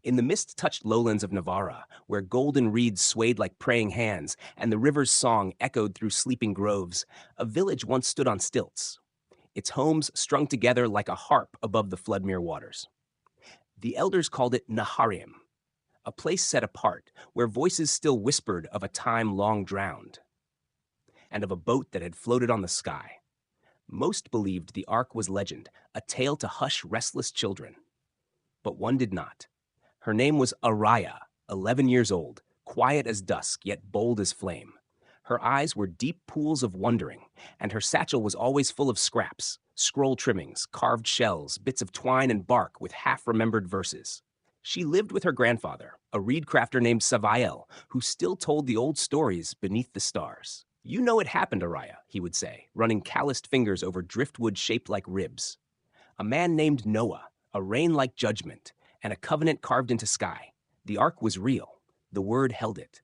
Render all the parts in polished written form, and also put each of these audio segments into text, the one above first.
In the mist-touched lowlands of Navarah, where golden reeds swayed like praying hands and the river's song echoed through sleeping groves, a village once stood on stilts, its homes strung together like a harp above the Floodmere waters. The elders called it Nahum, a place set apart where voices still whispered of a time long drowned and of a boat that had floated on the sky. Most believed the Ark was legend, a tale to hush restless children. But one did not. Her name was Araya, 11 years old, quiet as dusk, yet bold as flame. Her eyes were deep pools of wondering, and her satchel was always full of scraps, scroll trimmings, carved shells, bits of twine and bark with half-remembered verses. She lived with her grandfather, a reed crafter named Savael, who still told the old stories beneath the stars. "You know it happened, Araya," he would say, running calloused fingers over driftwood shaped like ribs. "A man named Noah, a rain like judgment, and a covenant carved into sky. The ark was real. The word held it."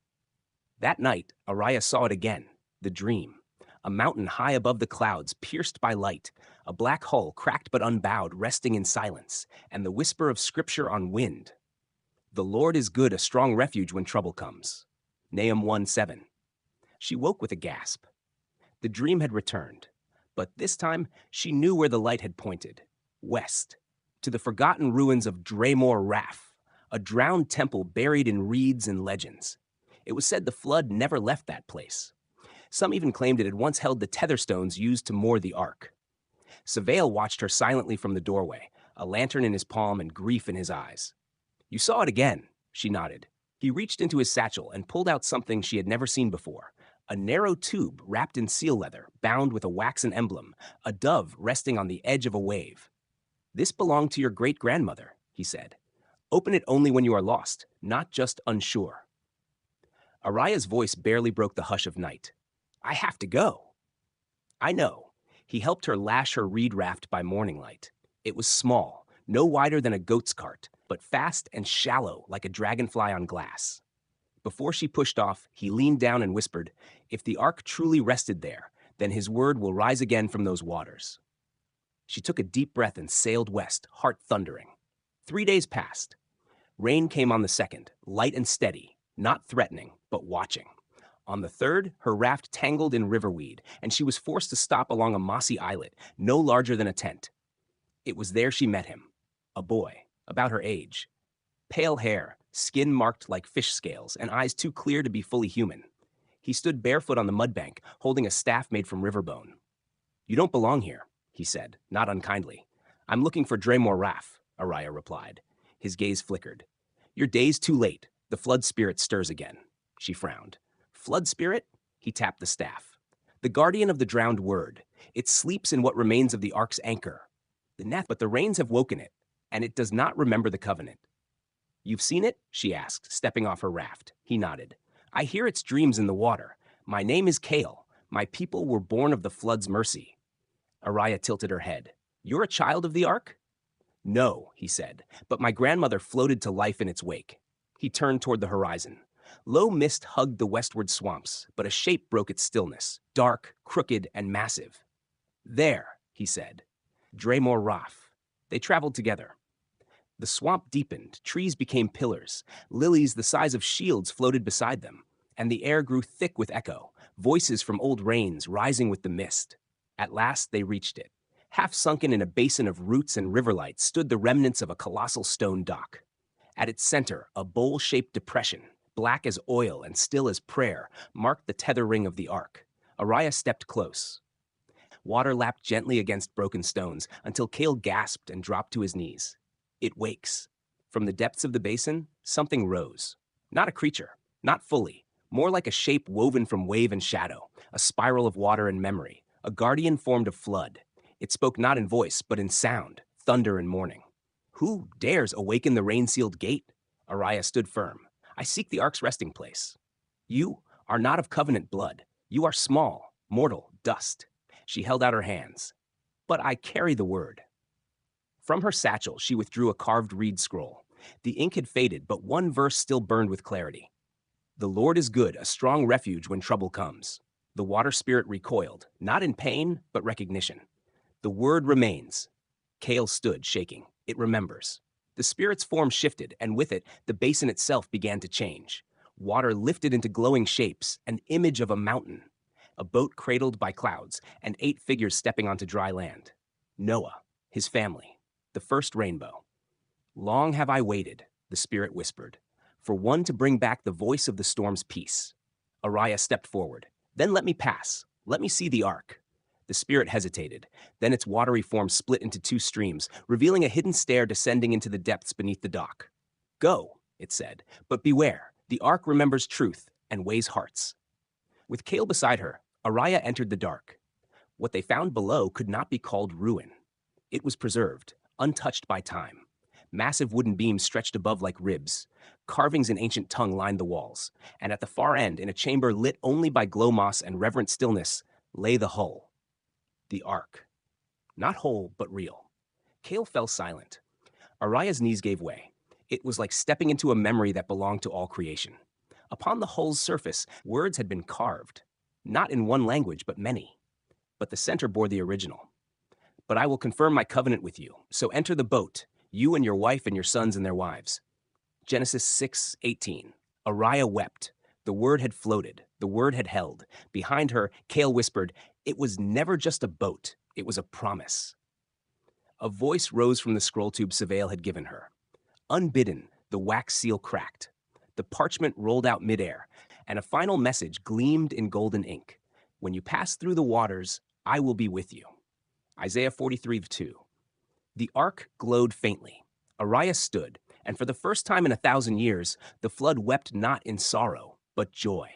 That night, Araya saw it again, the dream. A mountain high above the clouds, pierced by light, a black hull cracked but unbowed, resting in silence, and the whisper of scripture on wind. "The Lord is good, a strong refuge when trouble comes." Nahum 1:7. She woke with a gasp. The dream had returned, but this time she knew where the light had pointed, west, to the forgotten ruins of Dremor Raph, a drowned temple buried in reeds and legends. It was said the flood never left that place. Some even claimed it had once held the tetherstones used to moor the ark. Savail watched her silently from the doorway, a lantern in his palm and grief in his eyes. "You saw it again," she nodded. He reached into his satchel and pulled out something she had never seen before. A narrow tube wrapped in seal leather, bound with a waxen emblem, a dove resting on the edge of a wave. "This belonged to your great-grandmother," he said. "Open it only when you are lost, not just unsure." Araya's voice barely broke the hush of night. "I have to go." "I know." He helped her lash her reed raft by morning light. It was small, no wider than a goat's cart, but fast and shallow like a dragonfly on glass. Before she pushed off, he leaned down and whispered, "If the ark truly rested there, then his word will rise again from those waters." She took a deep breath and sailed west, heart thundering. 3 days passed. Rain came on the second, light and steady, not threatening, but watching. On the third, her raft tangled in riverweed, and she was forced to stop along a mossy islet, no larger than a tent. It was there she met him, a boy, about her age. Pale hair, skin marked like fish scales, and eyes too clear to be fully human. He stood barefoot on the mudbank, holding a staff made from river bone. "You don't belong here," he said, not unkindly. "I'm looking for Dremor Raph," Araya replied. His gaze flickered. "Your day's too late. The flood spirit stirs again." She frowned. "Flood spirit?" He tapped the staff. "The guardian of the drowned word. It sleeps in what remains of the ark's anchor. But the rains have woken it, and it does not remember the covenant." "You've seen it?" she asked, stepping off her raft. He nodded. "I hear its dreams in the water. My name is Kael. My people were born of the flood's mercy." Araya tilted her head. "You're a child of the ark?" "No," he said, "but my grandmother floated to life in its wake." He turned toward the horizon. Low mist hugged the westward swamps, but a shape broke its stillness, dark, crooked, and massive. "There," he said. Dremor Raph. They traveled together. The swamp deepened, trees became pillars, lilies the size of shields floated beside them, and the air grew thick with echo, voices from old rains rising with the mist. At last they reached it. Half sunken in a basin of roots and riverlights stood the remnants of a colossal stone dock. At its center, a bowl-shaped depression, black as oil and still as prayer, marked the tether ring of the ark. Araya stepped close. Water lapped gently against broken stones until Kael gasped and dropped to his knees. "It wakes." From the depths of the basin, something rose. Not a creature, not fully, more like a shape woven from wave and shadow, a spiral of water and memory, a guardian formed of flood. It spoke not in voice, but in sound, thunder and mourning. "Who dares awaken the rain-sealed gate?" Araya stood firm. "I seek the ark's resting place." "You are not of covenant blood. You are small, mortal, dust." She held out her hands. "But I carry the word." From her satchel, she withdrew a carved reed scroll. The ink had faded, but one verse still burned with clarity. "The Lord is good, a strong refuge when trouble comes." The water spirit recoiled, not in pain, but recognition. "The word remains." Kael stood, shaking. "It remembers." The spirit's form shifted, and with it, the basin itself began to change. Water lifted into glowing shapes, an image of a mountain, a boat cradled by clouds, and 8 figures stepping onto dry land. Noah, his family, the first rainbow. Long have I waited, the spirit whispered, for one to bring back the voice of the storm's peace. Araya stepped forward. Then let me pass. Let me see the ark. The spirit hesitated. Then its watery form split into 2 streams, revealing a hidden stair descending into the depths beneath the dock. Go, it said, but beware. The ark remembers truth and weighs hearts. With Kael beside her, Araya entered the dark. What they found below could not be called ruin. It was preserved, untouched by time. Massive wooden beams stretched above like ribs. Carvings in ancient tongue lined the walls. And at the far end, in a chamber lit only by glow moss and reverent stillness, lay the hull. The ark. Not whole, but real. Kael fell silent. Araya's knees gave way. It was like stepping into a memory that belonged to all creation. Upon the hull's surface, words had been carved. Not in one language, but many. But the center bore the original. But I will confirm my covenant with you, so enter the boat, you and your wife and your sons and their wives. Genesis 6:18. Araya wept. The word had floated. The word had held. Behind her, Kael whispered, it was never just a boat. It was a promise. A voice rose from the scroll tube Savail had given her. Unbidden, the wax seal cracked. The parchment rolled out midair, and a final message gleamed in golden ink. When you pass through the waters, I will be with you. Isaiah 43:2. The ark glowed faintly. Araya stood, and for the first time in 1,000 years, the flood wept not in sorrow, but joy.